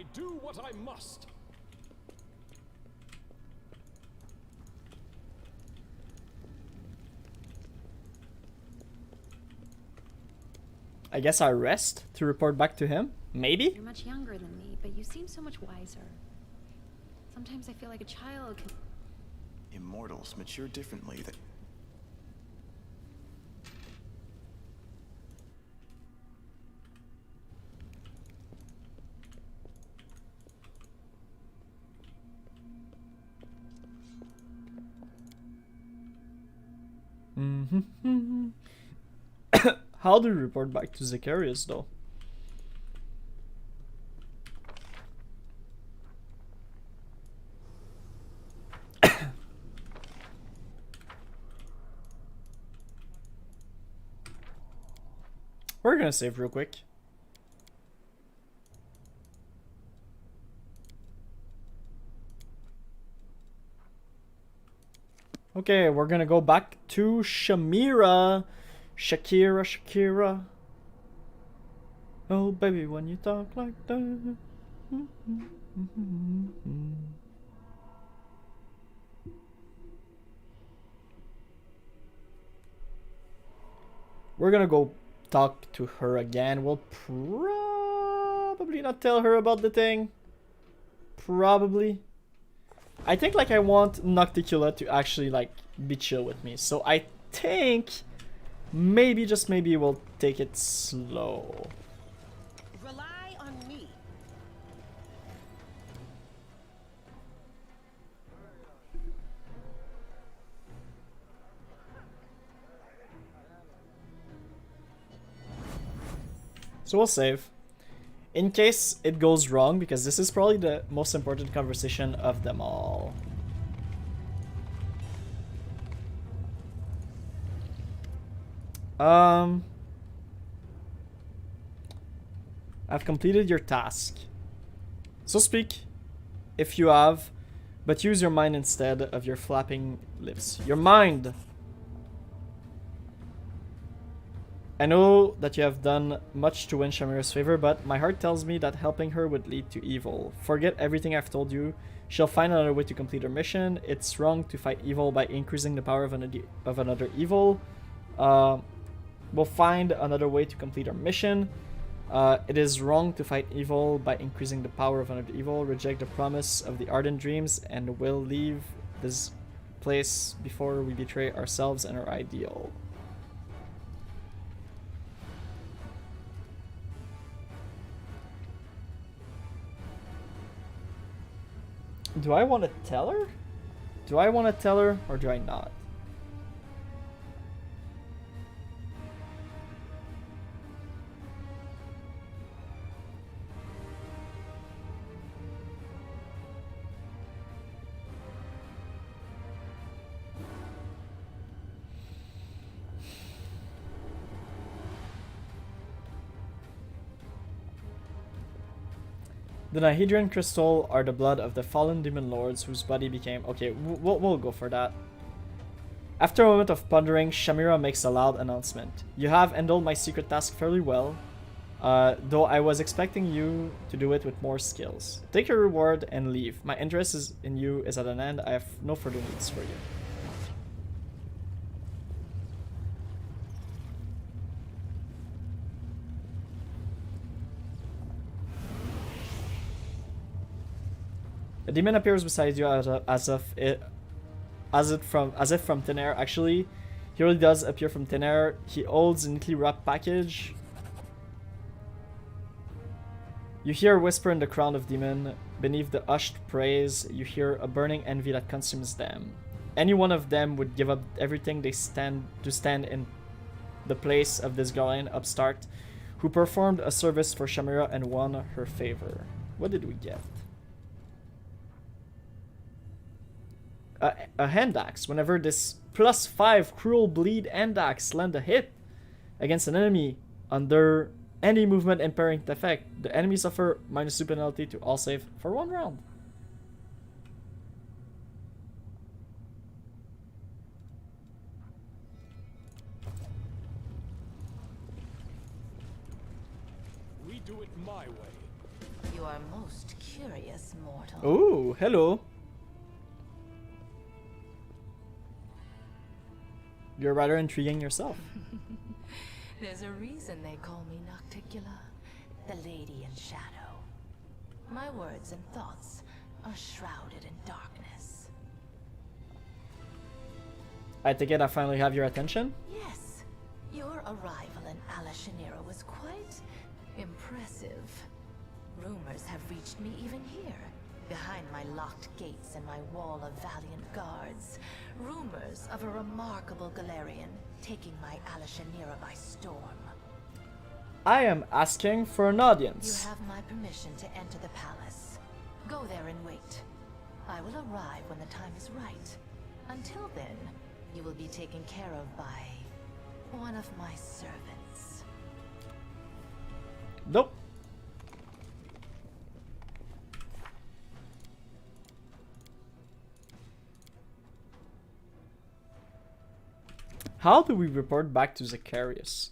I do what I must. I guess I rest to report back to him? Maybe? You're much younger than me, but you seem so much wiser. Sometimes I feel like a child can... Immortals mature differently than... How do you report back to Zacharias though? We're gonna save real quick. Okay, we're gonna go back to Shamira. Shakira. Oh, baby, when you talk like that. We're gonna go talk to her again. We'll probably not tell her about the thing. Probably. I think like I want Nocticula to actually like be chill with me. So I think maybe, just maybe, we'll take it slow. Rely on me. So we'll save. In case it goes wrong, because this is probably the most important conversation of them all. I've completed your task. So speak, if you have, but use your mind instead of your flapping lips. Your mind! I know that you have done much to win Shamira's favor, but my heart tells me that helping her would lead to evil. Forget everything I've told you. She'll find another way to complete her mission. It's wrong to fight evil by increasing the power of another evil. We'll find another way to complete our mission. It is wrong to fight evil by increasing the power of another evil. Reject the promise of the ardent dreams, and we'll leave this place before we betray ourselves and our ideal. Do I want to tell her? Do I want to tell her, or do I not? The Nahindrian Crystal are the blood of the fallen demon lords whose body became... Okay, we'll go for that. After a moment of pondering, Shamira makes a loud announcement. You have handled my secret task fairly well, though I was expecting you to do it with more skills. Take your reward and leave. My interest in you is at an end. I have no further needs for you. A demon appears beside you as if from thin air. Actually, he really does appear from thin air. He holds a neatly wrapped package. You hear a whisper in the crown of demon. Beneath the hushed praise, you hear a burning envy that consumes them. Any one of them would give up everything they stand in the place of this gallant upstart who performed a service for Shamira and won her favor. What did we get? A hand axe. Whenever this +5 cruel bleed hand axe land a hit against an enemy under any movement impairing effect, the enemy suffer -2 penalty to all save for 1 round. We do it my way. You are most curious, mortal. Oh, hello. You're rather intriguing yourself. There's a reason they call me Nocticula, the Lady in Shadow. My words and thoughts are shrouded in darkness. I take it I finally have your attention? Yes, your arrival in Alashanira was quite impressive. Rumors have reached me even here, behind my locked gates and my wall of valiant guards. Rumors of a remarkable Galarian taking my Alashanira by storm. I am asking for an You audience. have my permission to enter the palace. Go there and wait. I will arrive when the time is right. Until then, you will be taken care of by one of my servants. Nope. How do we report back to Zacharias?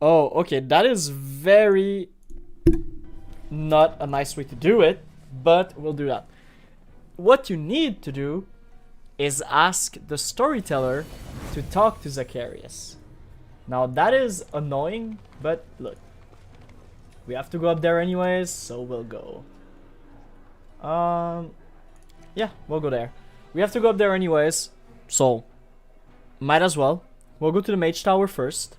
Oh, okay, that is very not a nice way to do it, but we'll do that. What you need to do is ask the storyteller to talk to Zacharias. Now that is annoying, but look. We have to go up there anyways, so we'll go. Yeah, we'll go there. We have to go up there anyways, so might as well. We'll go to the Mage Tower first.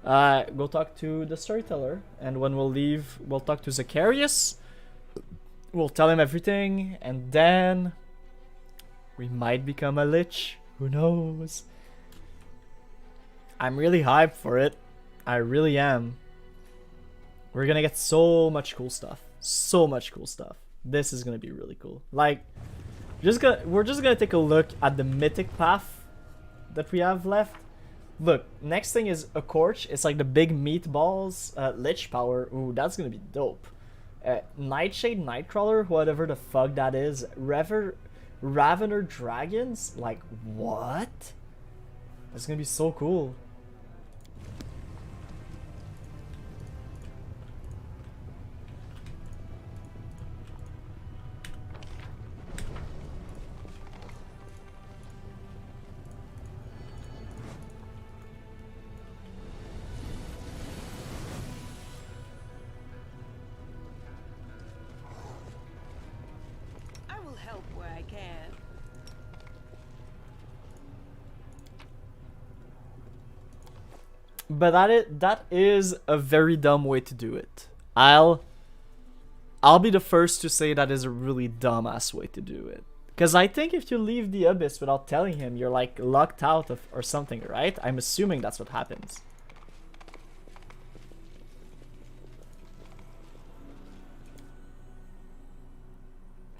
Go talk to the storyteller, and when we'll leave, we'll talk to Zacharias. We'll tell him everything, and then we might become a Lich. Who knows? I'm really hyped for it. I really am. We're gonna get so much cool stuff. So much cool stuff. This is gonna be really cool. Like, we're just gonna take a look at the mythic path that we have left. Look, next thing is a Corch. It's like the big meatballs, Lich power. Ooh, that's gonna be dope. Nightshade Nightcrawler, whatever the fuck that is. Ravener Dragons? Like, what? That's gonna be so cool. I will help where I can. But that is a very dumb way to do it. I'll be the first to say that is a really dumbass way to do it. Because I think if you leave the Abyss without telling him, you're like locked out of or something, right? I'm assuming that's what happens.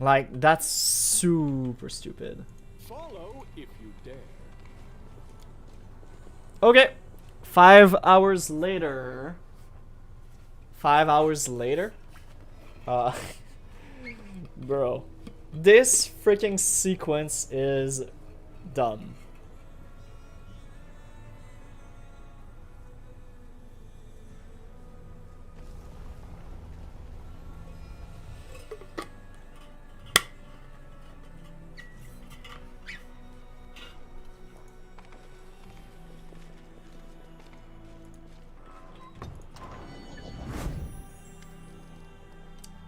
Like, that's super stupid. Follow if you dare. Okay. 5 hours later. 5 hours later? Bro. This freaking sequence is dumb.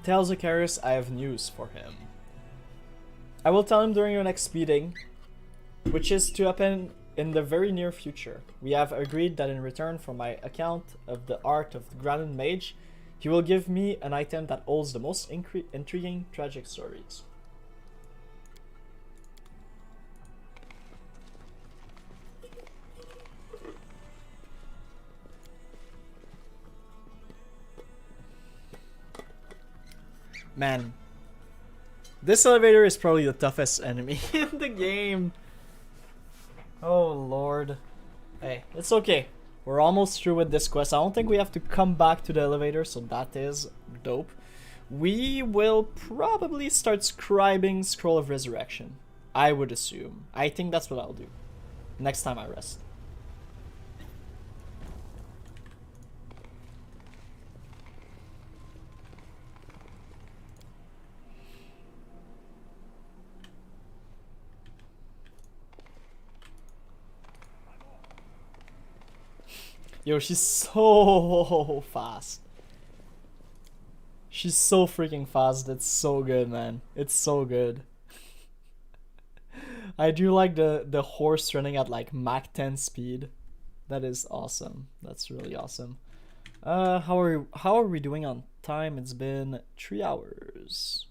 Tell Zacharias I have news for him. I will tell him during your next meeting, which is to happen in the very near future. We have agreed that in return for my account of the art of the Grand Mage, he will give me an item that holds the most intriguing tragic stories. Man, this elevator is probably the toughest enemy in the game. Oh lord. Hey, it's okay. We're almost through with this quest. I don't think we have to come back to the elevator, so that is dope. We will probably start scribing Scroll of Resurrection. I would assume. I think that's what I'll do. Next time I rest. Yo, she's so fast. She's so freaking fast. It's so good, man. It's so good. I do like the horse running at like Mach 10 speed. That is awesome. That's really awesome. How are we doing on time? It's been 3 hours.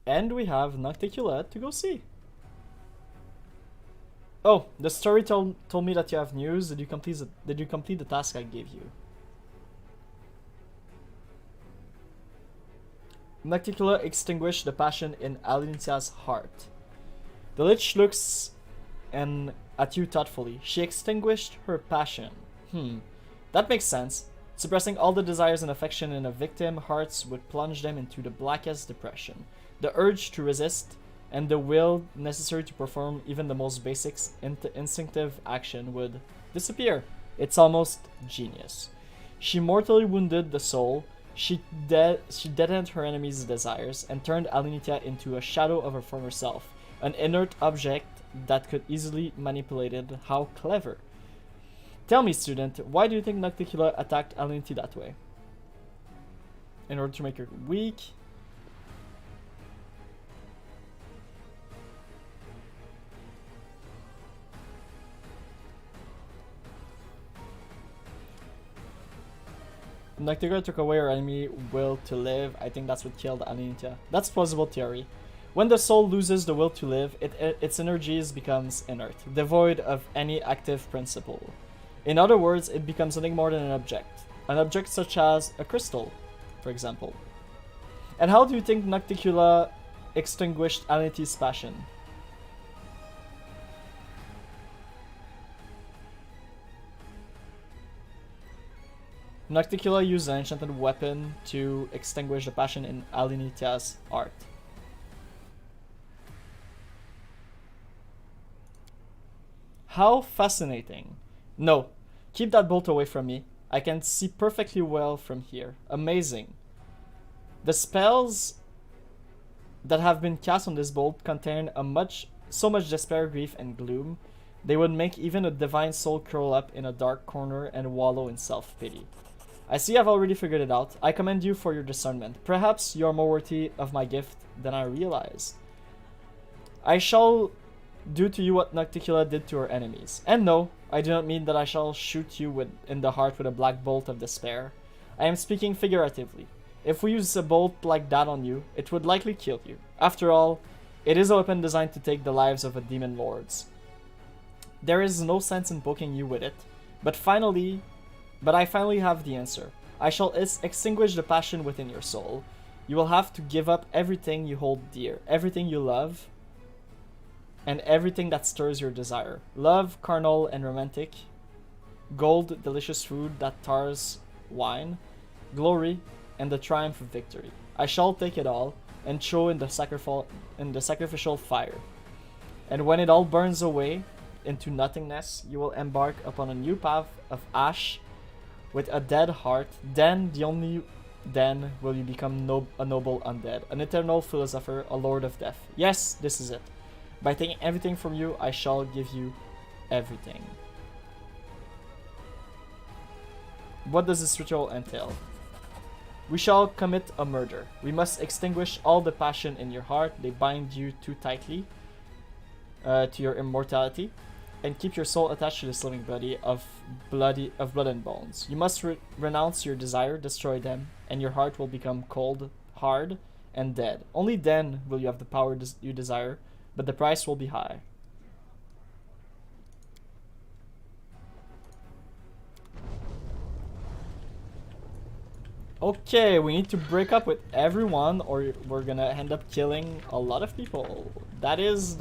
And we have Nocticula to go see. Oh, the story told me that you have news. Did you complete the task I gave you? Nocticula extinguished the passion in Alinitia's heart. The Lich looks at you thoughtfully. She extinguished her passion. That makes sense. Suppressing all the desires and affection in a victim's hearts would plunge them into the blackest depression. The urge to resist and the will necessary to perform even the most basic instinctive action would disappear. It's almost genius. She mortally wounded the soul. She deadened her enemy's desires and turned Alinitia into a shadow of her former self, an inert object that could easily be manipulated. How clever. Tell me, student, why do you think Nocticula attacked Alinitia that way? In order to make her weak? Nocticula took away her enemy will to live. I think that's what killed Alinitia. That's plausible theory. When the soul loses the will to live, its energies becomes inert, devoid of any active principle. In other words, it becomes something more than an object such as a crystal, for example. And how do you think Nocticula extinguished Alinitia's passion? Nocticula used an enchanted weapon to extinguish the passion in Alinitia's heart. How fascinating. No, keep that bolt away from me. I can see perfectly well from here. Amazing. The spells that have been cast on this bolt contain so much despair, grief, and gloom, they would make even a divine soul curl up in a dark corner and wallow in self-pity. I see I've already figured it out. I commend you for your discernment. Perhaps you are more worthy of my gift than I realize. I shall do to you what Nocticula did to her enemies. And no, I do not mean that I shall shoot you in the heart with a black bolt of despair. I am speaking figuratively. If we use a bolt like that on you, it would likely kill you. After all, it is a weapon designed to take the lives of a demon lords. There is no sense in poking you with it, but I finally have the answer. I shall extinguish the passion within your soul. You will have to give up everything you hold dear, everything you love, and everything that stirs your desire. Love, carnal and romantic. Gold, delicious food that tars wine. Glory, and the triumph of victory. I shall take it all and throw in the sacrificial fire. And when it all burns away into nothingness, you will embark upon a new path of ash with a dead heart. Then, only then, will you become a noble undead, an eternal philosopher, a lord of death. Yes, this is it. By taking everything from you, I shall give you everything. What does this ritual entail? We shall commit a murder. We must extinguish all the passion in your heart. They bind you too tightly to your immortality, and keep your soul attached to this living body of blood and bones. You must renounce your desire, destroy them, and your heart will become cold, hard, and dead. Only then will you have the power you desire, but the price will be high. Okay, we need to break up with everyone or we're gonna end up killing a lot of people. That is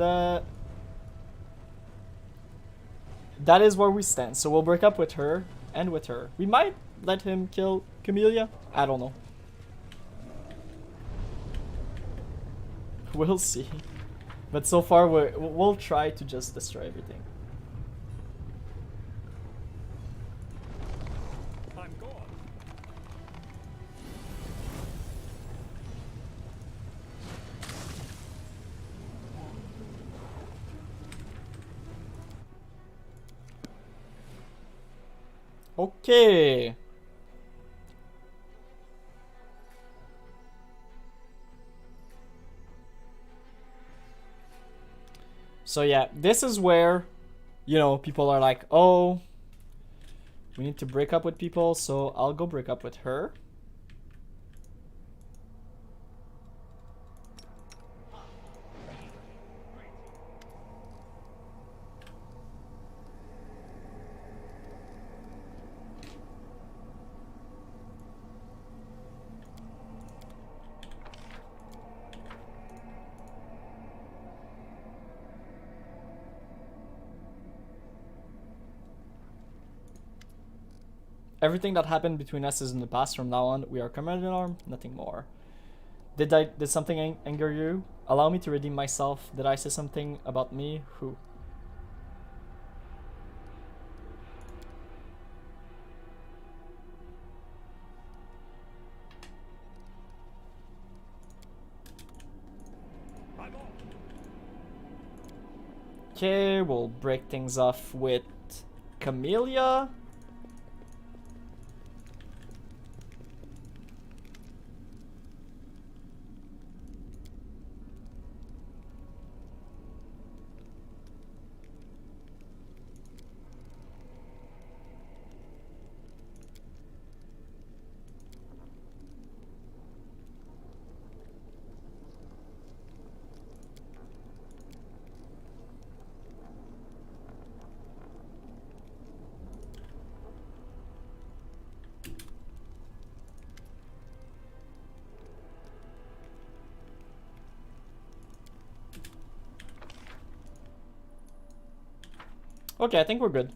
where we stand. So we'll break up with her and with her. We might let him kill Camellia. I don't know. We'll see. But so far we'll try to just destroy everything. I'm gone. Okay. So yeah, this is where, you know, people are like, oh, we need to break up with people, so I'll go break up with her. Everything that happened between us is in the past. From now on, we are comrade in arm, nothing more. Did something anger you? Allow me to redeem myself. Did I say something about me? Who? Okay, we'll break things off with Camellia. Okay, I think we're good.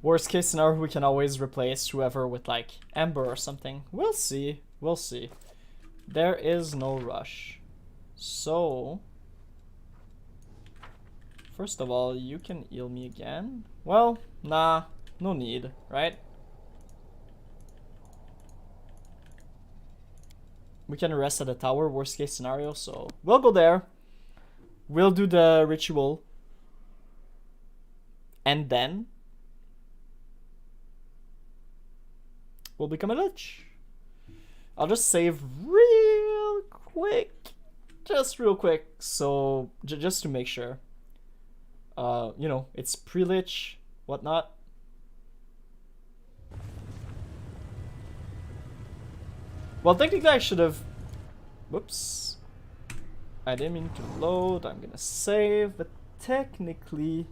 Worst case scenario, we can always replace whoever with like Ember or something. We'll see. We'll see. There is no rush. So, first of all, you can heal me again. Well, nah, no need, right? We can rest at the tower, worst case scenario, so we'll go there. We'll do the ritual. And then we'll become a Lich. I'll just save real quick. Just real quick, so just to make sure. You know, it's pre-Lich, whatnot. Well, technically I should have... Whoops. I didn't mean to load. I'm gonna save, but technically...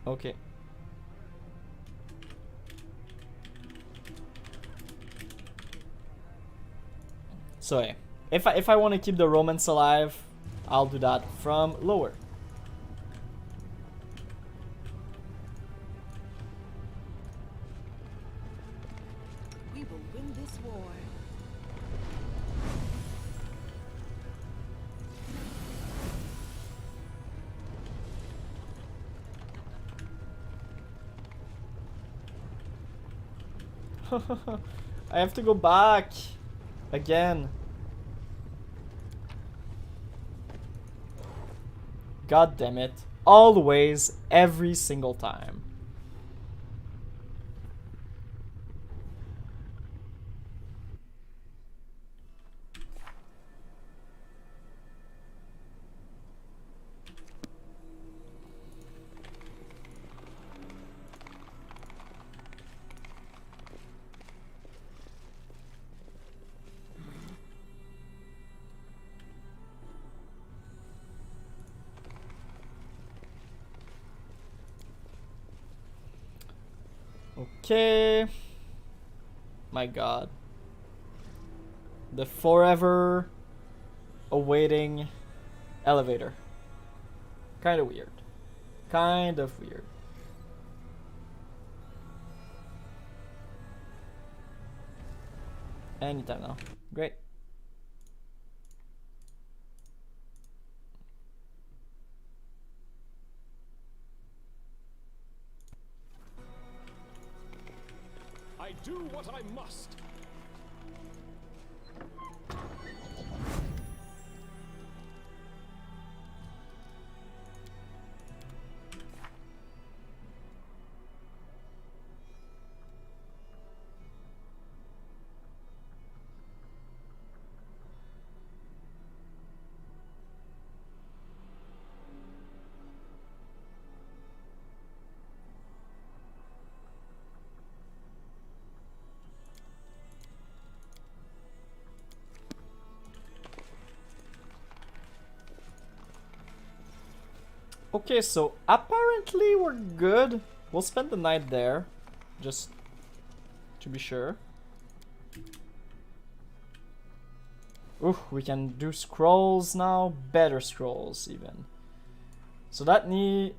Okay. So yeah, if I want to keep the romance alive, I'll do that from lower. We will win this war. I have to go back again. God damn it. Always, every single time. Okay. My god. The forever awaiting elevator. Kind of weird. Kind of weird. Anytime now. Great. I do what I must. Okay, so apparently we're good. We'll spend the night there, just to be sure. Ooh, we can do scrolls now, better scrolls even. So that we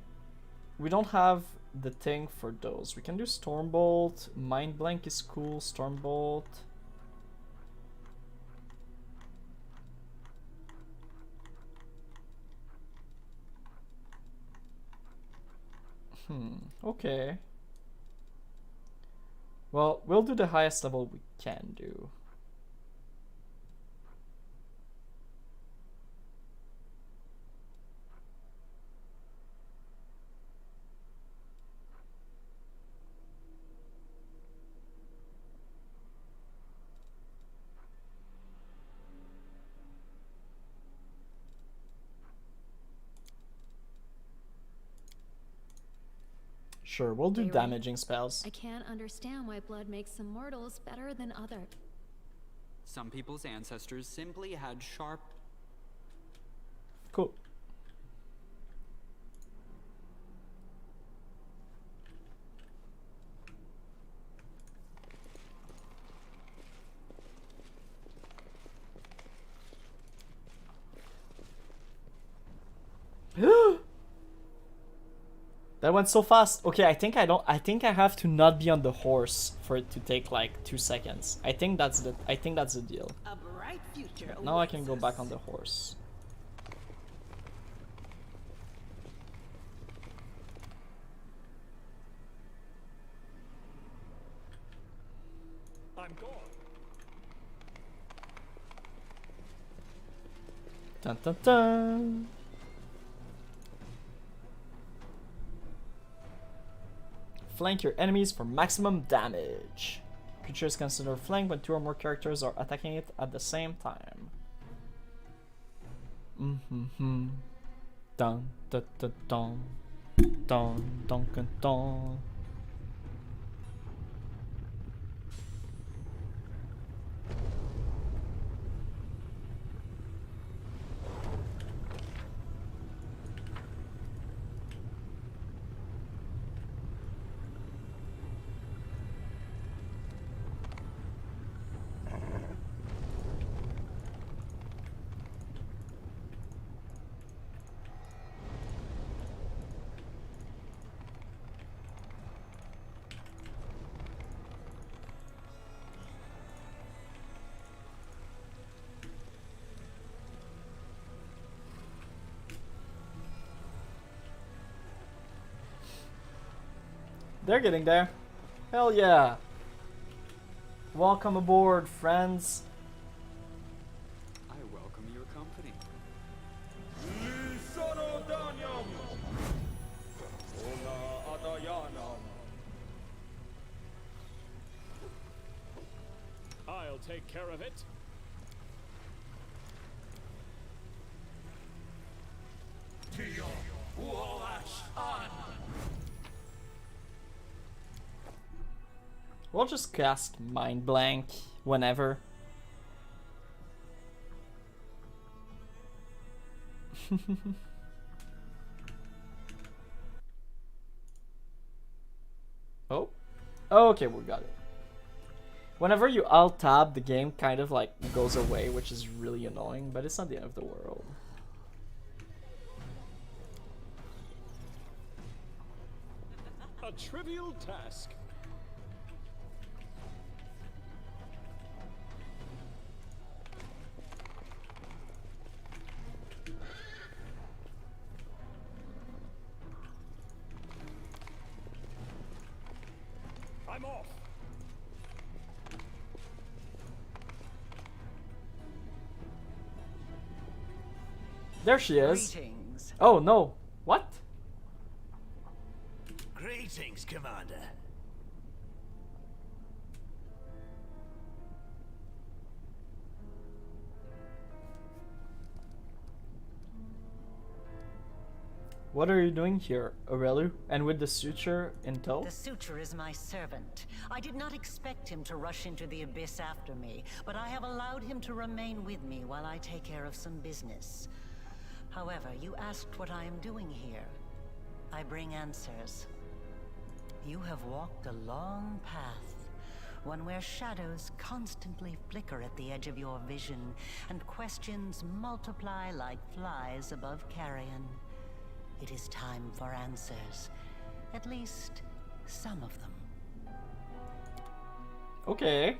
don't have the thing for those. We can do Stormbolt, Mind Blank is cool, Stormbolt. Okay. Well, we'll do the highest level we can do. Sure, we'll do Hey, Ray. damaging spells. I can't understand why blood makes some mortals better than others. Some people's ancestors simply had sharp. Cool. That went so fast. Okay, I think I have to not be on the horse for it to take like 2 seconds. I think that's the deal. A bright future Now I can awaits go us. back on the horse. I'm gone. Dun dun dun. Flank your enemies for maximum damage. Creature is considered flanked when 2 or more characters are attacking it at the same time. Dun dun dun dun dun dun dun dun. They're getting there. Hell yeah. Welcome aboard, friends. I welcome your company. I'll take care of it. We'll just cast Mind Blank whenever. Oh. Okay, we got it. Whenever you alt tab, the game kind of like goes away, which is really annoying, but it's not the end of the world. A trivial task. I'm off. There she is. Greetings. Oh no. What? Greetings, Commander. What are you doing here, Aurelu? And with the suture in tow? The suture is my servant. I did not expect him to rush into the abyss after me, but I have allowed him to remain with me while I take care of some business. However, you asked what I am doing here. I bring answers. You have walked a long path, one where shadows constantly flicker at the edge of your vision, and questions multiply like flies above carrion. It is time for answers. At least, some of them. Okay.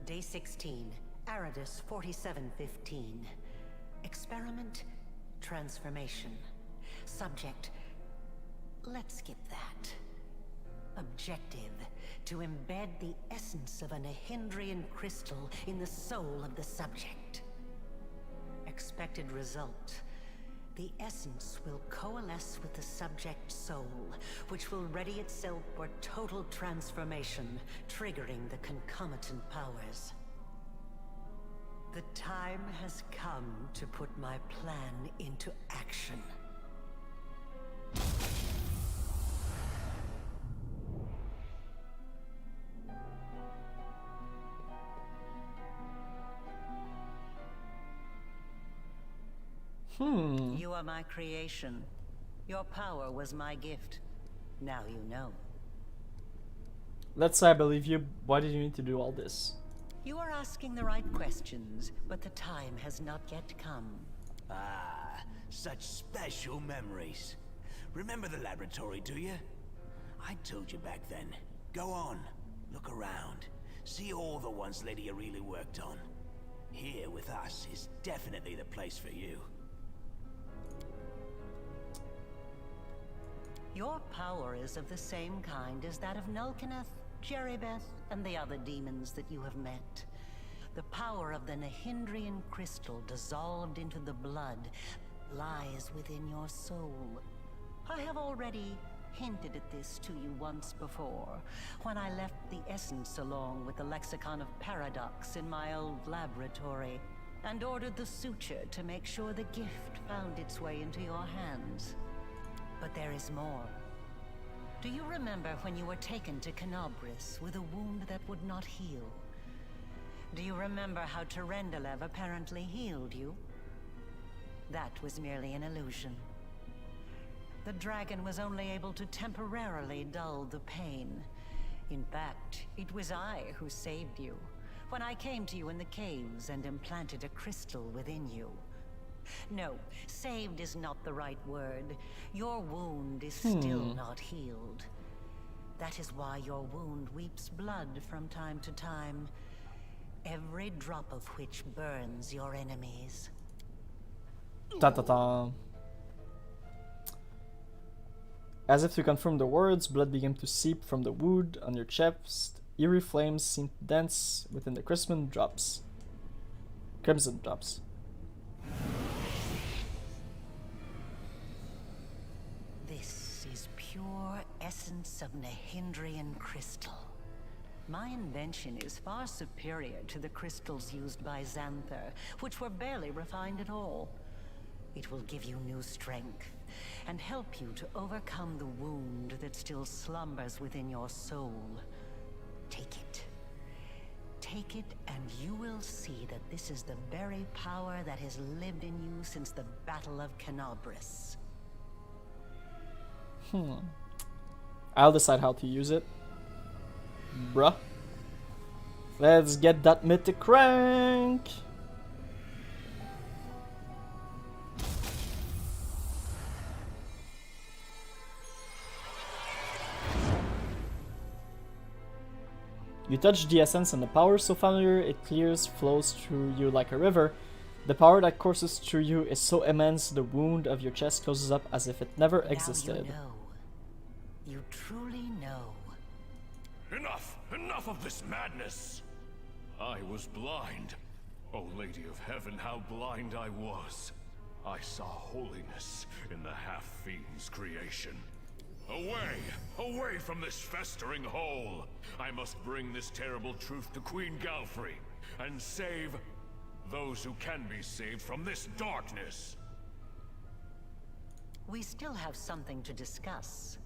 Day 16, Aridus 4715. Experiment, transformation. Subject, let's skip that. Objective, to embed the essence of a Nahindrian Crystal in the soul of the subject. Expected result, the essence will coalesce with the subject's soul, which will ready itself for total transformation, triggering the concomitant powers. The time has come to put my plan into action. You are my creation. Your power was my gift. Now you know. Let's say I believe you. Why did you need to do all this? You are asking the right questions, but the time has not yet come. Ah, such special memories. Remember the laboratory, do you? I told you back then. Go on, look around. See all the ones Lydia really worked on. Here with us is definitely the place for you. Your power is of the same kind as that of Nulkineth, Jeribeth, and the other demons that you have met. The power of the Nahindrian Crystal dissolved into the blood lies within your soul. I have already hinted at this to you once before, when I left the essence along with the Lexicon of Paradox in my old laboratory, and ordered the suture to make sure the gift found its way into your hands. But there is more. Do you remember when you were taken to Canobris with a wound that would not heal? Do you remember how Terendelev apparently healed you? That was merely an illusion. The dragon was only able to temporarily dull the pain. In fact, it was I who saved you, when I came to you in the caves and implanted a crystal within you. No, saved is not the right word. Your wound is still not healed. That is why your wound weeps blood from time to time, every drop of which burns your enemies. Ta-ta-ta. As if to confirm the words, blood began to seep from the wound on your chest. Eerie flames seemed to dance within the crimson drops. This is pure essence of Nahindrian Crystal. My invention is far superior to the crystals used by Xanther, which were barely refined at all. It will give you new strength, and help you to overcome the wound that still slumbers within your soul. Take it. Take it and you will see that this is the very power that has lived in you since the Battle of Canobris. I'll decide how to use it. Bruh. Let's get that mythic rank! You touch the essence and the power so familiar it clears, flows through you like a river. The power that courses through you is so immense the wound of your chest closes up as if it never existed. Now you know. You truly know. Enough! Enough of this madness! I was blind. O Lady of Heaven, how blind I was. I saw holiness in the half-fiend's creation. Away! Away from this festering hole! I must bring this terrible truth to Queen Galfrey, and save those who can be saved from this darkness! We still have something to discuss.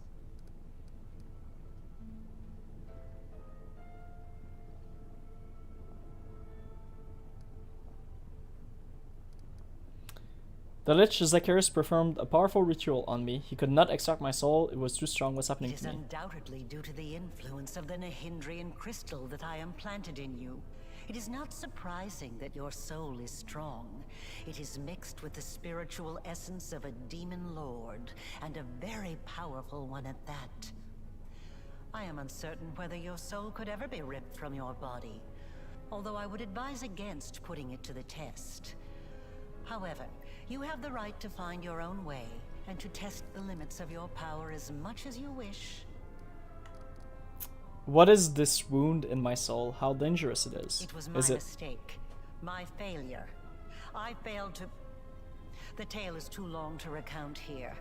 The Lich Zacchaeus performed a powerful ritual on me. He could not extract my soul. It was too strong. What's happening It is to me? undoubtedly due to the influence of the Nahindrian Crystal that I implanted in you. It is not surprising that your soul is strong. It is mixed with the spiritual essence of a demon lord, and a very powerful one at that. I am uncertain whether your soul could ever be ripped from your body, although I would advise against putting it to the test. However, you have the right to find your own way, and to test the limits of your power as much as you wish. What is this wound in my soul? How dangerous it is? It was my mistake. My failure. I failed to... The tale is too long to recount here.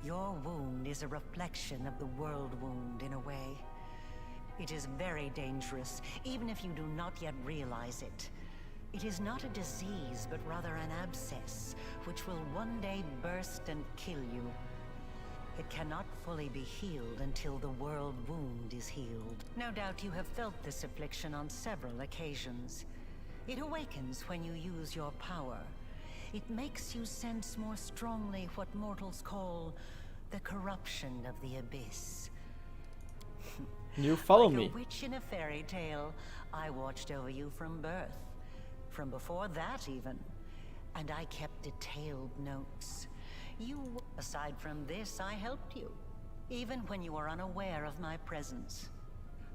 Your wound is a reflection of the world wound in a way. It is very dangerous, even if you do not yet realize it. It is not a disease, but rather an abscess, which will one day burst and kill you. It cannot fully be healed until the world wound is healed. No doubt you have felt this affliction on several occasions. It awakens when you use your power. It makes you sense more strongly what mortals call the corruption of the abyss. You follow Like me. a witch in a fairy tale, I watched over you from birth. From before that, even. And I kept detailed notes. Aside from this, I helped you. Even when you were unaware of my presence.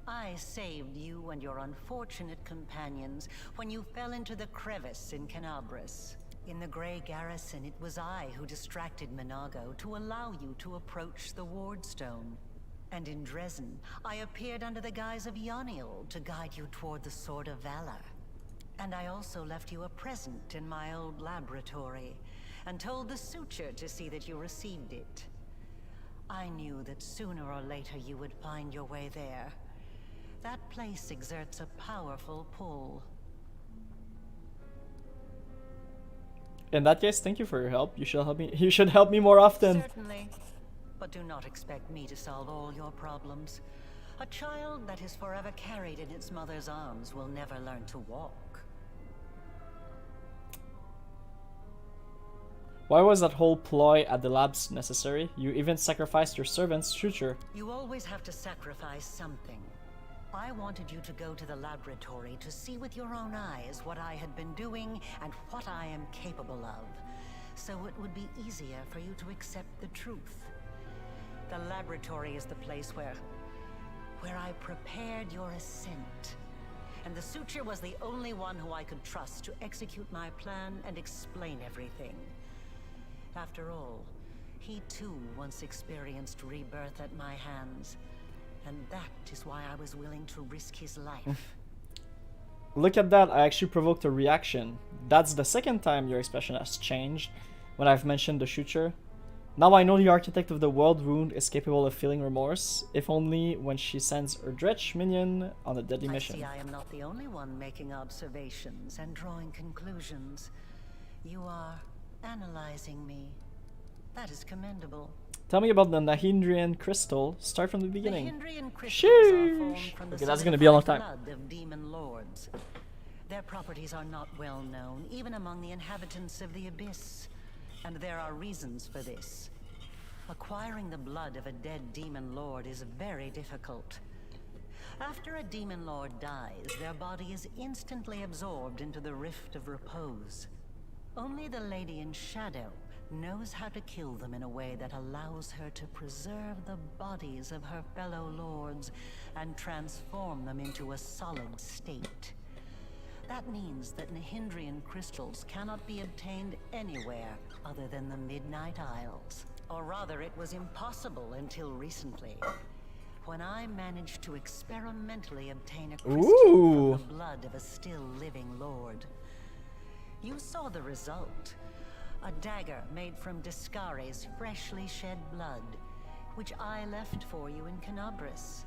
I saved you and your unfortunate companions when you fell into the crevice in Canobris. In the Grey Garrison, it was I who distracted Minago to allow you to approach the Wardstone. And in Dresden, I appeared under the guise of Yoniel to guide you toward the Sword of Valor. And I also left you a present in my old laboratory, and told the Suture to see that you received it. I knew that sooner or later you would find your way there. That place exerts a powerful pull. In that case, thank you for your help. You should help me. You should help me more often. Certainly. But do not expect me to solve all your problems. A child that is forever carried in its mother's arms will never learn to walk. Why was that whole ploy at the labs necessary? You even sacrificed your servant's future. You always have to sacrifice something. I wanted you to go to the laboratory to see with your own eyes what I had been doing and what I am capable of, so it would be easier for you to accept the truth. The laboratory is the place where I prepared your ascent. And the Suture was the only one who I could trust to execute my plan and explain everything. After all, he too once experienced rebirth at my hands. And that is why I was willing to risk his life. Look at that, I actually provoked a reaction. That's the second time your expression has changed when I've mentioned the Suture. Now I know the architect of the world wound is capable of feeling remorse, if only when she sends her Dretch minion on a deadly mission. I see I am not the only one making observations and drawing conclusions. You are analyzing me. That is commendable. Tell me about the Nahindrian Crystal. Start from the beginning. Nahindrian crystals are formed Sheesh. from the Okay, that's gonna be a long solidified time. blood of demon lords. Their properties are not well known, even among the inhabitants of the Abyss. And there are reasons for this. Acquiring the blood of a dead demon lord is very difficult. After a demon lord dies, their body is instantly absorbed into the Rift of Repose. Only the Lady in Shadow knows how to kill them in a way that allows her to preserve the bodies of her fellow lords and transform them into a solid state. That means that Nahindrian crystals cannot be obtained anywhere other than the Midnight Isles. Or rather, it was impossible until recently, when I managed to experimentally obtain a crystal Ooh. from the blood of a still living lord. You saw the result. A dagger made from Discari's freshly shed blood, which I left for you in Canabris.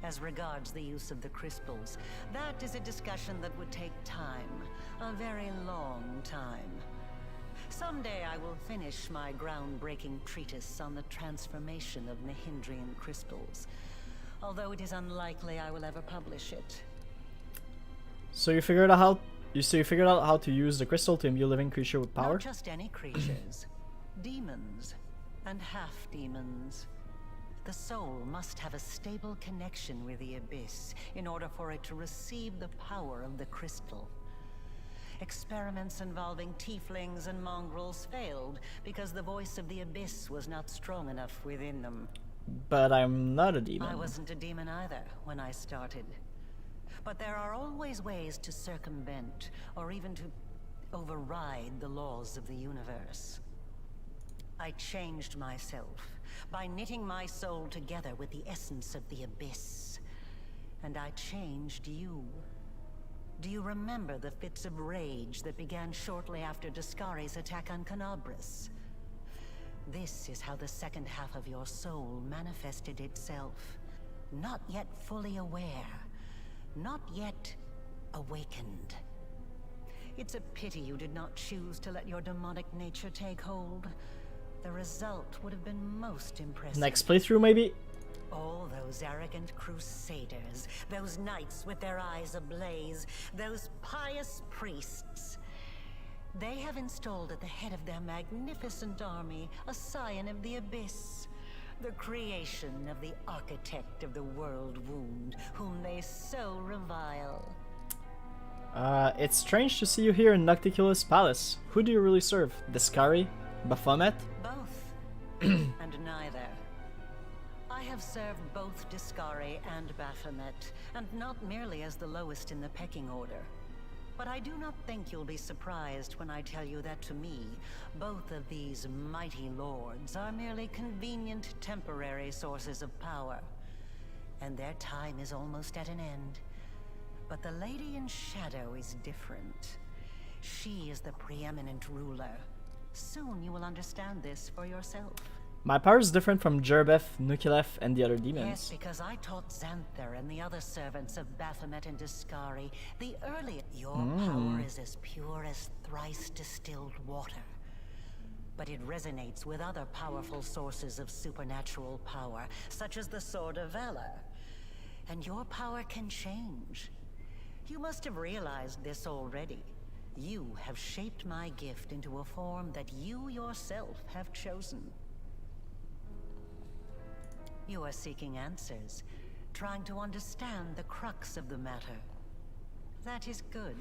As regards the use of the crystals, that is a discussion that would take time, a very long time. Someday I will finish my groundbreaking treatise on the transformation of Nahindrian crystals, although it is unlikely I will ever publish it. So you figured out how to use the crystal to imbue a living creature with power? Not just any creatures, demons and half-demons. The soul must have a stable connection with the Abyss in order for it to receive the power of the crystal. Experiments involving tieflings and mongrels failed because the voice of the Abyss was not strong enough within them. But I'm not a demon. I wasn't a demon either when I started. But there are always ways to circumvent or even to override the laws of the universe. I changed myself by knitting my soul together with the essence of the Abyss. And I changed you. Do you remember the fits of rage that began shortly after Discari's attack on Canabris? This is how the second half of your soul manifested itself. Not yet fully aware. Not yet awakened. It's a pity you did not choose to let your demonic nature take hold. The result would have been most impressive. Next playthrough, maybe? All those arrogant crusaders, those knights with their eyes ablaze, those pious priests. They have installed at the head of their magnificent army a scion of the Abyss, the creation of the architect of the world wound, whom they so revile. It's strange to see you here in Nocticula's palace. Who do you really serve? Discari? Baphomet? Both, and neither. I have served both Discari and Baphomet, and not merely as the lowest in the pecking order. But I do not think you'll be surprised when I tell you that to me, both of these mighty lords are merely convenient temporary sources of power. And their time is almost at an end. But the Lady in Shadow is different. She is the preeminent ruler. Soon you will understand this for yourself. My power is different from Jerbeth, Nukilef, and the other Yes, demons. because I taught Xanther and the other servants of Baphomet and Discari the earlier. Your power is as pure as thrice distilled water. But it resonates with other powerful sources of supernatural power, such as the Sword of Valor. And your power can change. You must have realized this already. You have shaped my gift into a form that you yourself have chosen. You are seeking answers, trying to understand the crux of the matter. That is good.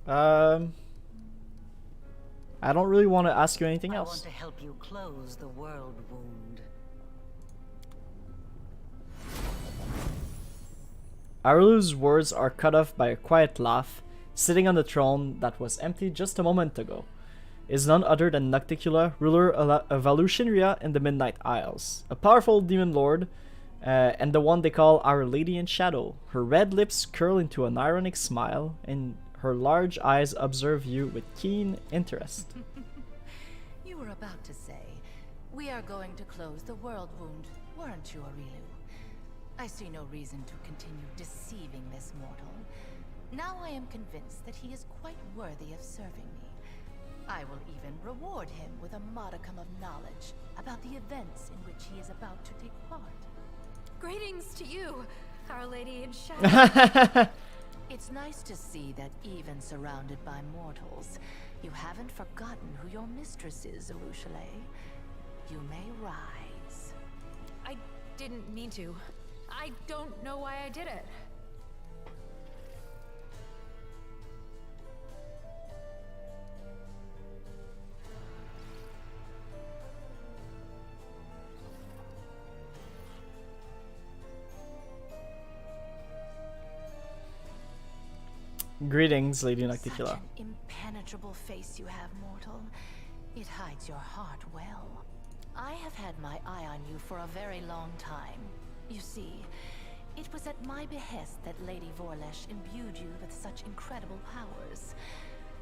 I don't really want to ask you anything I else. want to help you close the world wound. Arulu's words are cut off by a quiet laugh, sitting on the throne that was empty just a moment ago. Is none other than Nocticula, ruler of Alushinria in the Midnight Isles, a powerful demon lord, and the one they call Our Lady in Shadow. Her red lips curl into an ironic smile, and her large eyes observe you with keen interest. You were about to say, we are going to close the world wound, weren't you, Arilu? I see no reason to continue deceiving this mortal. Now I am convinced that he is quite worthy of serving me. I will even reward him with a modicum of knowledge about the events in which he is about to take part. Greetings to you, Our Lady in Shadow. It's nice to see that even surrounded by mortals, you haven't forgotten who your mistress is, Arushale. You may rise. I didn't mean to. I don't know why I did it. Greetings, Lady Such Nocticula. an impenetrable face you have, mortal. It hides your heart well. I have had my eye on you for a very long time. You see, it was at my behest that Lady Vorlesh imbued you with such incredible powers.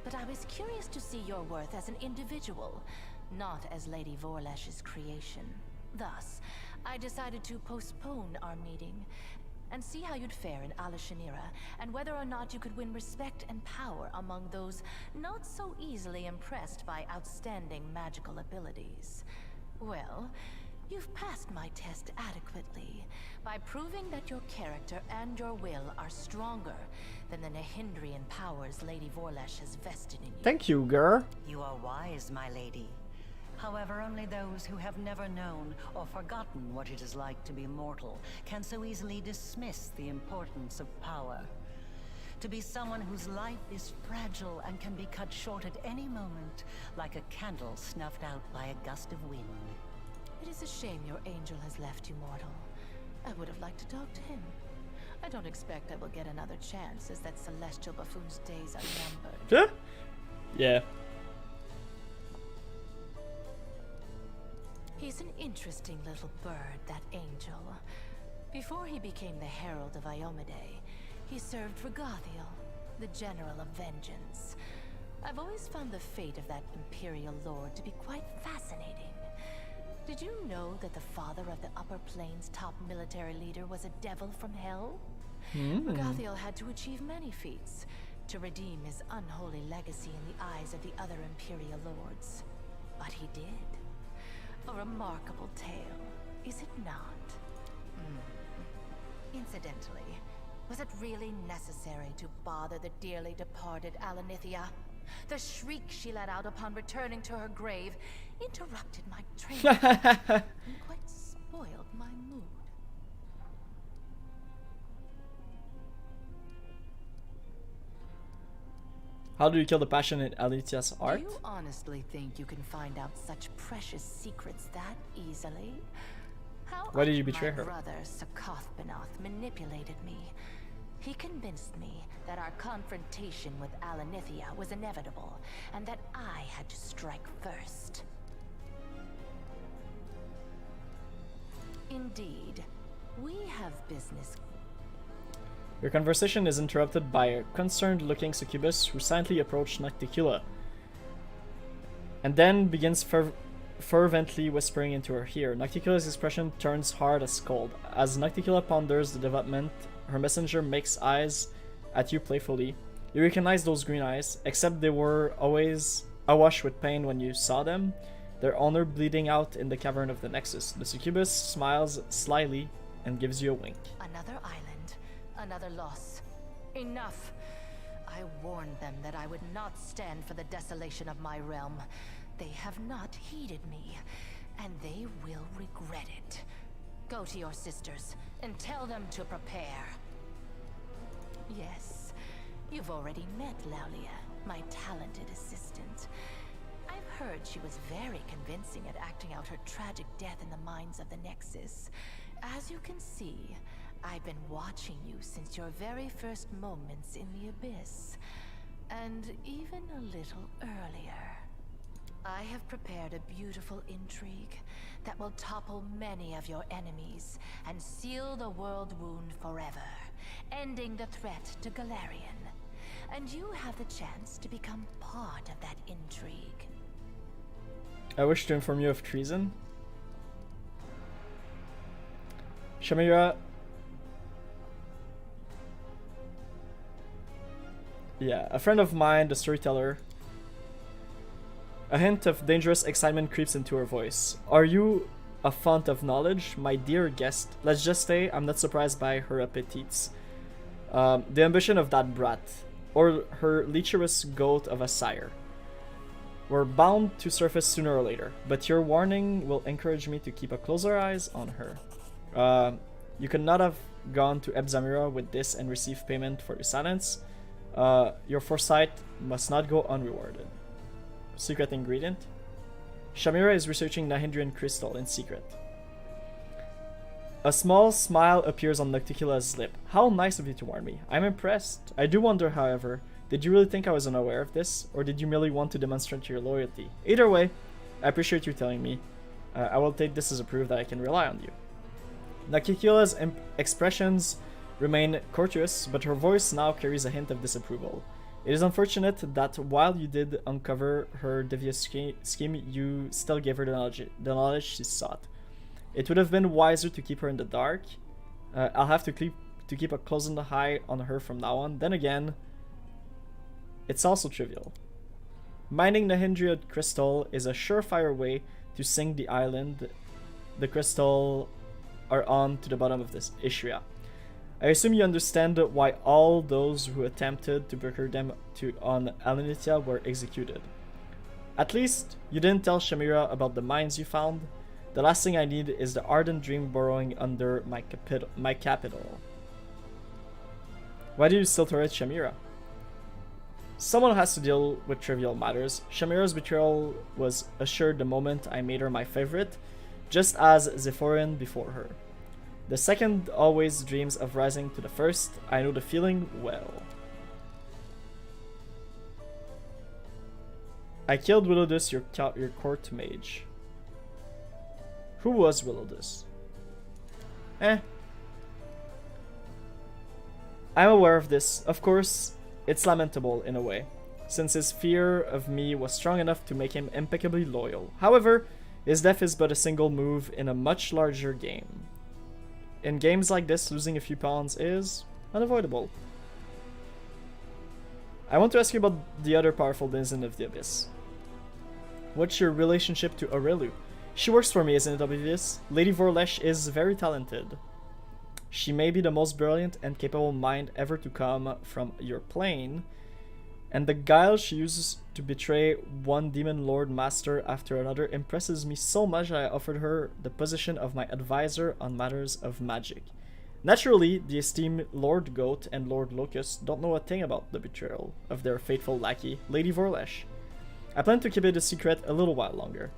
But I was curious to see your worth as an individual, not as Lady Vorlesh's creation. Thus, I decided to postpone our meeting and see how you'd fare in Alashanira, and whether or not you could win respect and power among those not so easily impressed by outstanding magical abilities. Well, you've passed my test adequately by proving that your character and your will are stronger than the Nahindrian powers Lady Vorlesh has vested in you. Thank you, girl. You are wise, my lady. However, only those who have never known or forgotten what it is like to be mortal can so easily dismiss the importance of power. To be someone whose life is fragile and can be cut short at any moment, like a candle snuffed out by a gust of wind. It is a shame your angel has left you, mortal. I would have liked to talk to him. I don't expect I will get another chance, as that celestial buffoon's days are numbered. Yeah. He's an interesting little bird, that angel. Before he became the Herald of Iomade, he served Regathiel, the General of Vengeance. I've always found the fate of that Imperial Lord to be quite fascinating. Did you know that the father of the Upper Plains' top military leader was a devil from hell? Regathiel had to achieve many feats to redeem his unholy legacy in the eyes of the other Imperial Lords. But he did. A remarkable tale, is it not? Incidentally, was it really necessary to bother the dearly departed Alanithia? The shriek she let out upon returning to her grave interrupted my training and quite spoiled my mood. How do you kill the passion in Alitia's art? Do you honestly think you can find out such precious secrets that easily? How Why did you betray her? My brother, Sakoth manipulated me. He convinced me that our confrontation with Alanithia was inevitable, and that I had to strike first. Indeed, we have business. Your conversation is interrupted by a concerned-looking succubus who silently approached Nocticula, and then begins fervently whispering into her ear. Nocticula's expression turns hard as cold. As Nocticula ponders the development, her messenger makes eyes at you playfully. You recognize those green eyes, except they were always awash with pain when you saw them, their owner bleeding out in the cavern of the Nexus. The succubus smiles slyly and gives you a wink. Another island. Another loss. Enough. I warned them that I would not stand for the desolation of my realm. They have not heeded me, and they will regret it. Go to your sisters and tell them to prepare. Yes, you've already met Laulia, my talented assistant. I've heard she was very convincing at acting out her tragic death in the minds of the Nexus. As you can see, I've been watching you since your very first moments in the Abyss, and even a little earlier. I have prepared a beautiful intrigue that will topple many of your enemies and seal the world wound forever, ending the threat to Galarian. And you have the chance to become part of that intrigue. I wish to inform you of treason. Shamira. Yeah, a friend of mine, the storyteller, A hint of dangerous excitement creeps into her voice. Are you a font of knowledge, my dear guest? Let's just say I'm not surprised by her appetites. The ambition of that brat, or her lecherous goat of a sire. We're bound to surface sooner or later, but your warning will encourage me to keep a closer eyes on her. You could not have gone to Ebzamira with this and received payment for your silence. Your foresight must not go unrewarded. Secret ingredient? Shamira is researching Nahindrian Crystal in secret. A small smile appears on Nocticula's lip. How nice of you to warn me. I'm impressed. I do wonder, however, did you really think I was unaware of this, or did you merely want to demonstrate your loyalty? Either way, I appreciate you telling me. I will take this as a proof that I can rely on you. Nocticula's expressions remain courteous, but her voice now carries a hint of disapproval. It is unfortunate that while you did uncover her devious scheme, you still gave her the knowledge she sought. It would have been wiser to keep her in the dark. I'll have to keep a close eye on her from now on. Then again, it's also trivial. Mining the Nahindrian Crystal is a surefire way to sink the island the crystal are on to the bottom of this Ishria. I assume you understand why all those who attempted to procure them on Alenitia were executed. At least, you didn't tell Shamira about the mines you found. The last thing I need is the ardent dream burrowing under my capital. Why do you still tolerate Shamira? Someone has to deal with trivial matters. Shamira's betrayal was assured the moment I made her my favorite, just as Zephorin before her. The second always dreams of rising to the first. I know the feeling well. I killed Willowdus, your court mage. Who was Willowdus? I'm aware of this. Of course, it's lamentable in a way, since his fear of me was strong enough to make him impeccably loyal. However, his death is but a single move in a much larger game. In games like this, losing a few pawns is unavoidable. I want to ask you about the other powerful denizen of the Abyss. What's your relationship to Aurelu? She works for me, isn't it obvious? Lady Vorlesh is very talented. She may be the most brilliant and capable mind ever to come from your plane, and the guile she uses to betray one demon lord master after another impresses me so much that I offered her the position of my advisor on matters of magic. Naturally, the esteemed Lord Goat and Lord Locust don't know a thing about the betrayal of their faithful lackey, Lady Vorlesh. I plan to keep it a secret a little while longer.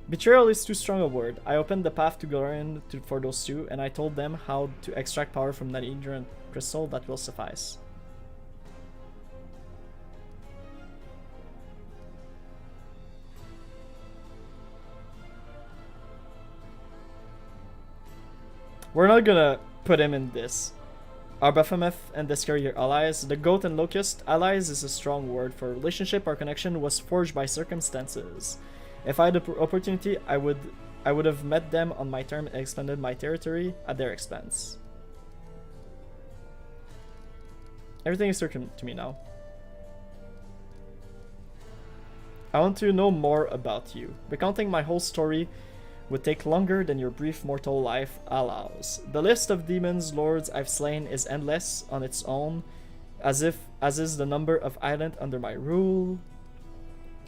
Betrayal is too strong a word. I opened the path to Gorin for those two, and I told them how to extract power from that Nahindrian Crystal. That will suffice. We're not gonna put him in this. Are Baphomet and Deskar your allies? The Goat and Locust? Allies is a strong word. For relationship, our connection was forged by circumstances. If I had the opportunity, I would have met them on my term and expanded my territory at their expense. Everything is certain to me now. I want to know more about you. Recounting my whole story would take longer than your brief mortal life allows. The list of demons lords I've slain is endless on its own, as is the number of islands under my rule.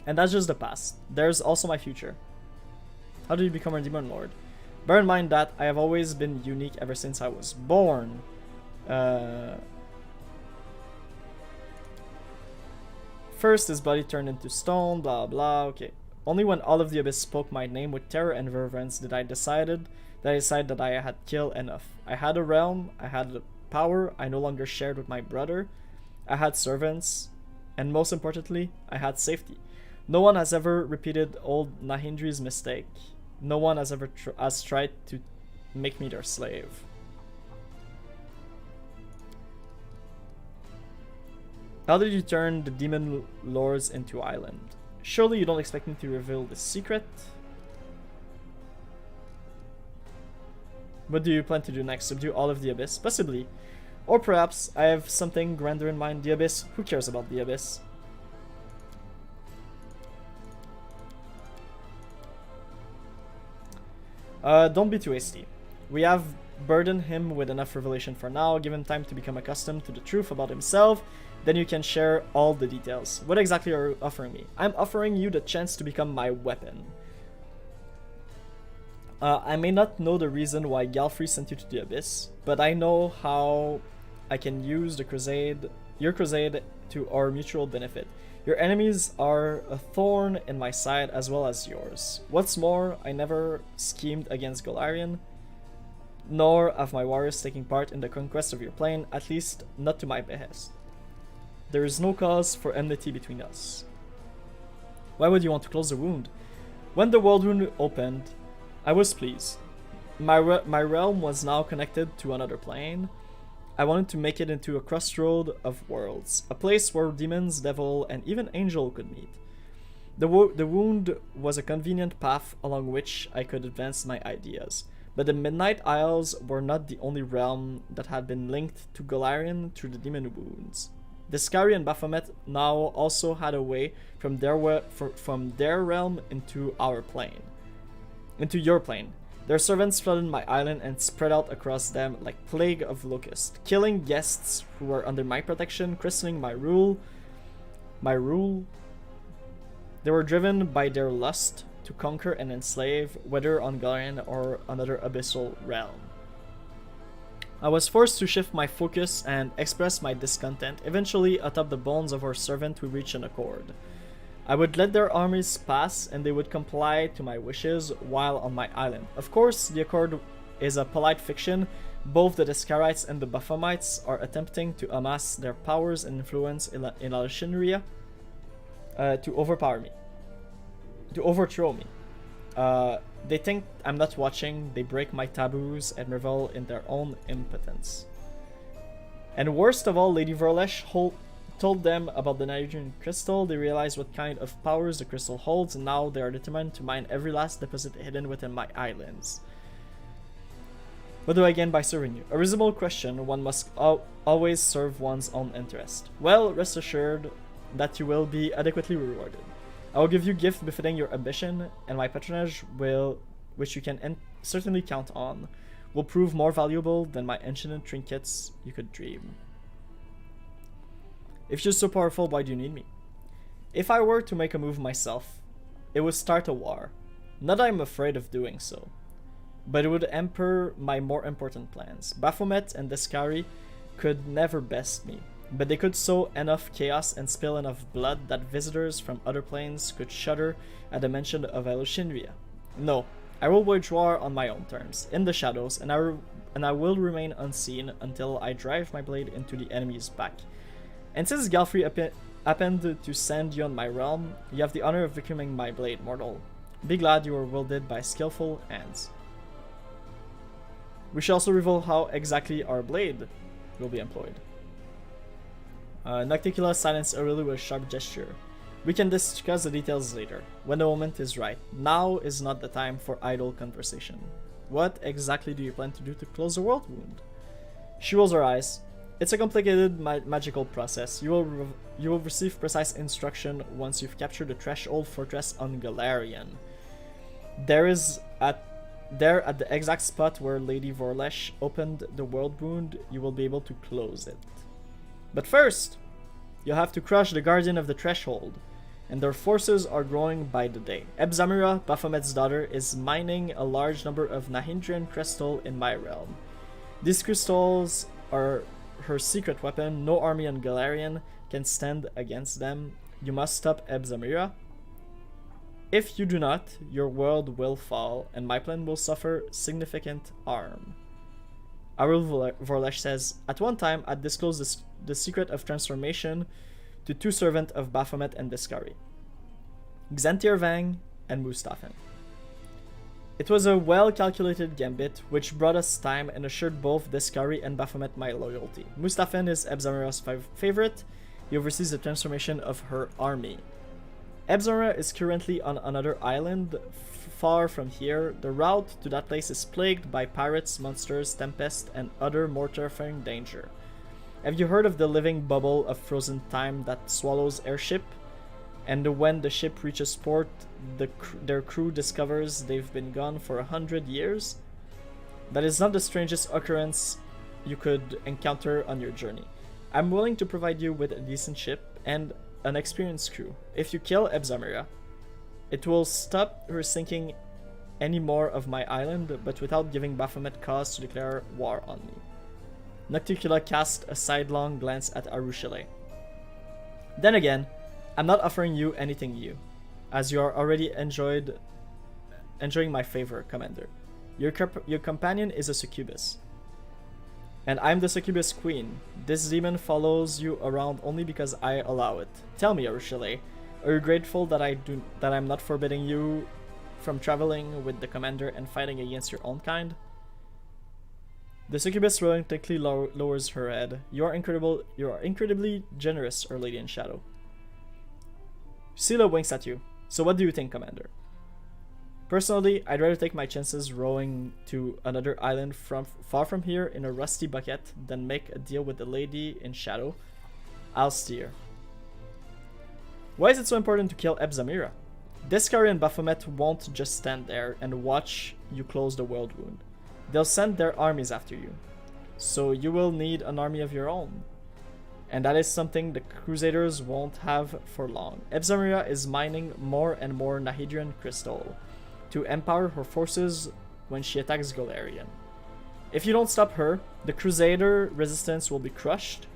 And that's just the past. There's also my future. How did you become a demon lord? Bear in mind that I have always been unique ever since I was born. First, his body turned into stone, blah blah, okay. Only when all of the Abyss spoke my name with terror and reverence did I decide that I had killed enough. I had a realm, I had a power I no longer shared with my brother, I had servants, and most importantly, I had safety. No one has ever repeated old Nahindri's mistake. No one has ever tried to make me their slave. How did you turn the demon lords into island? Surely you don't expect me to reveal the secret? What do you plan to do next? Subdue all of the Abyss? Possibly. Or perhaps I have something grander in mind. The Abyss? Who cares about the Abyss? Don't be too hasty. We have burdened him with enough revelation for now. Give him time to become accustomed to the truth about himself. Then you can share all the details. What exactly are you offering me? I'm offering you the chance to become my weapon. I may not know the reason why Galfrey sent you to the Abyss, but I know how I can use your crusade to our mutual benefit. Your enemies are a thorn in my side as well as yours. What's more, I never schemed against Golarion, nor have my warriors taking part in the conquest of your plane, at least not to my behest. There is no cause for enmity between us. Why would you want to close the wound? When the world wound opened, I was pleased. My realm was now connected to another plane. I wanted to make it into a crossroad of worlds, a place where demons, devil, and even angel could meet. The wound was a convenient path along which I could advance my ideas, but the Midnight Isles were not the only realm that had been linked to Golarion through the demon wounds. Discari and Baphomet now also had a way from their realm into our plane. Into your plane. Their servants flooded my island and spread out across them like plague of locusts, killing guests who were under my protection, christening my rule. They were driven by their lust to conquer and enslave, whether on Golarion or another abyssal realm. I was forced to shift my focus and express my discontent. Eventually, atop the bones of our servant, we reached an accord. I would let their armies pass, and they would comply to my wishes while on my island. Of course, the accord is a polite fiction. Both the Discarites and the Baphomets are attempting to amass their powers and influence in Alexandria to overthrow me. They think I'm not watching, they break my taboos and revel in their own impotence. And worst of all, Lady Vorlesh told them about the Nahindrian Crystal. They realized what kind of powers the crystal holds, and now they are determined to mine every last deposit hidden within my islands. What do I gain by serving you? A reasonable question. One must always serve one's own interest. Well, rest assured that you will be adequately rewarded. I will give you gifts befitting your ambition, and my patronage which you can certainly count on, will prove more valuable than my ancient trinkets you could dream. If you're so powerful, why do you need me? If I were to make a move myself, it would start a war. Not that I'm afraid of doing so, but it would hamper my more important plans. Baphomet and Discari could never best me, but they could sow enough chaos and spill enough blood that visitors from other planes could shudder at the mention of Alexandria. No, I will wage war on my own terms, in the shadows, and I will remain unseen until I drive my blade into the enemy's back. And since Galfrey happened to send you on my realm, you have the honor of becoming my blade, mortal. Be glad you were wielded by skillful hands. We shall also reveal how exactly our blade will be employed. Nocticula silenced Aurelie with a sharp gesture. We can discuss the details later, when the moment is right. Now is not the time for idle conversation. What exactly do you plan to do to close the world wound? She rolls her eyes. It's a complicated magical process. You will receive precise instruction once you've captured the threshold fortress on Golarion. There at the exact spot where Lady Vorlesh opened the world wound, you will be able to close it. But first, you'll have to crush the guardian of the threshold, and their forces are growing by the day. Ebzamira, Baphomet's daughter, is mining a large number of Nahindrian Crystal in my realm. These crystals are her secret weapon. No army on Golarion can stand against them. You must stop Ebzamira. If you do not, your world will fall, and my plan will suffer significant harm. Auril Vorlesh says, at one time, I disclosed the secret of transformation to two servants of Baphomet and Discari, Xantir Vang and Mustafen. It was a well-calculated gambit, which brought us time and assured both Discari and Baphomet my loyalty. Mustafen is Ebzamira's favorite. He oversees the transformation of her army. Ebzamira is currently on another island far from here. The route to that place is plagued by pirates, monsters, tempest, and other more terrifying danger. Have you heard of the living bubble of frozen time that swallows airship? and when the ship reaches port, their crew discovers they've been gone for 100 years. That is not the strangest occurrence you could encounter on your journey. I'm willing to provide you with a decent ship and an experienced crew. If you kill Ebzamira, it will stop her sinking any more of my island, but without giving Baphomet cause to declare war on me. Nocticula cast a sidelong glance at Arushale. Then again, I'm not offering you anything new, as you are already enjoying my favor, Commander. Your companion is a succubus, and I'm the succubus queen. This demon follows you around only because I allow it. Tell me, Arushale, are you grateful that I'm not forbidding you from traveling with the commander and fighting against your own kind? The succubus reluctantly lowers her head. You are incredibly generous, Our Lady in Shadow. Scylla winks at you. So what do you think, Commander? Personally, I'd rather take my chances rowing to another island far from here in a rusty bucket than make a deal with the Lady in Shadow. I'll steer. Why is it so important to kill Ebzamira? Discari and Baphomet won't just stand there and watch you close the world wound. They'll send their armies after you. So you will need an army of your own. And that is something the Crusaders won't have for long. Ebzamira is mining more and more Nahindrian Crystal to empower her forces when she attacks Golarion. If you don't stop her, the Crusader resistance will be crushed,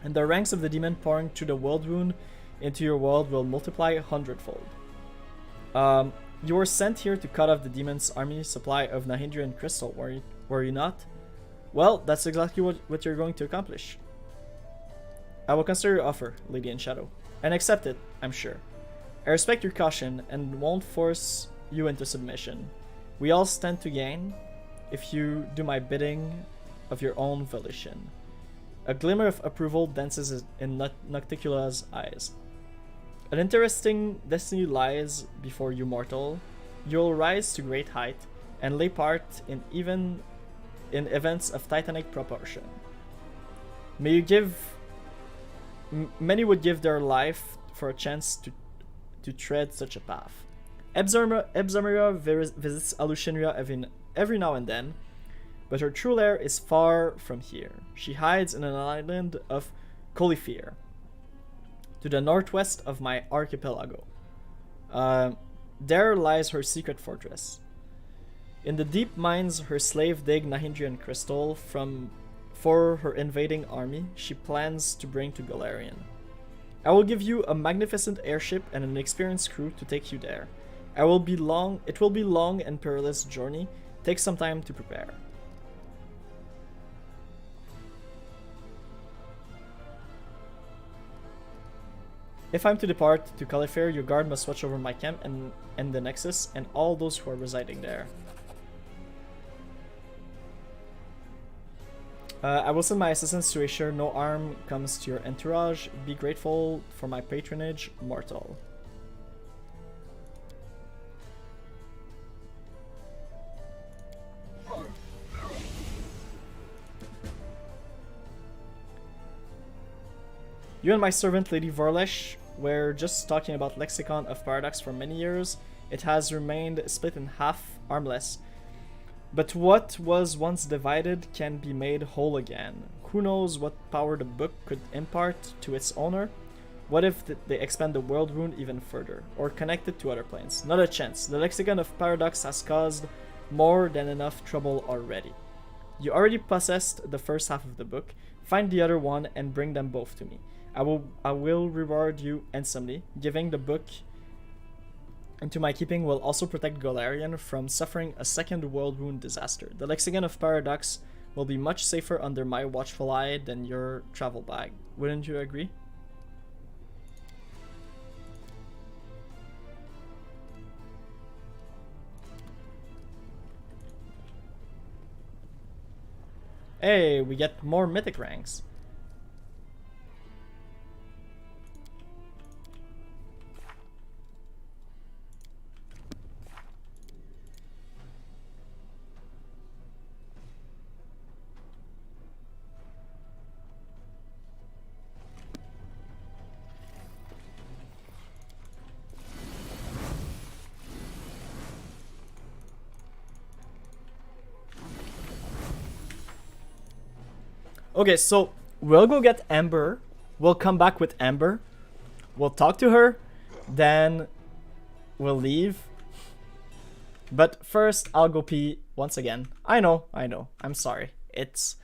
and the ranks of the demon pouring through the world wound into your world will multiply 100-fold. You were sent here to cut off the demon's army supply of Nahindrian Crystal, were you not? Well, that's exactly what you're going to accomplish. I will consider your offer, Lady in Shadow, and accept it, I'm sure. I respect your caution and won't force you into submission. We all stand to gain if you do my bidding of your own volition. A glimmer of approval dances in Nocticula's eyes. An interesting destiny lies before you, mortal. You'll rise to great height and lay part in events of titanic proportion. Many would give their life for a chance to tread such a path. Ebzamira visits Alushinria every now and then, but her true lair is far from here. She hides in an island of Colifir, to the northwest of my archipelago. There lies her secret fortress. In the deep mines her slave dig Nahindrian Crystal for her invading army she plans to bring to Golarion. I will give you a magnificent airship and an experienced crew to take you there. It will be long and perilous journey. Take some time to prepare. If I'm to depart to Califare, your guard must watch over my camp and the Nexus and all those who are residing there. I will send my assistants to assure no harm comes to your entourage. Be grateful for my patronage, mortal. You and my servant, Lady Vorlesh, were just talking about Lexicon of Paradox for many years. It has remained split in half, armless. But what was once divided can be made whole again. Who knows what power the book could impart to its owner? What if they expand the world wound even further, or connect it to other planes? Not a chance. The Lexicon of Paradox has caused more than enough trouble already. You already possessed the first half of the book. Find the other one and bring them both to me. I will reward you handsomely. Giving the book into my keeping will also protect Golarion from suffering a second world wound disaster. The Lexicon of Paradox will be much safer under my watchful eye than your travel bag. Wouldn't you agree? Hey, we get more mythic ranks. Okay, so we'll go get Amber. We'll come back with Amber. We'll talk to her. Then we'll leave. But first, I'll go pee once again. I know. I'm sorry. It's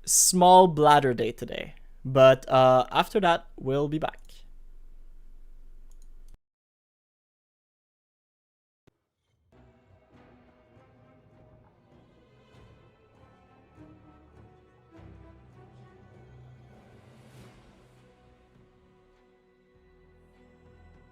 small bladder day today. But after that, we'll be back.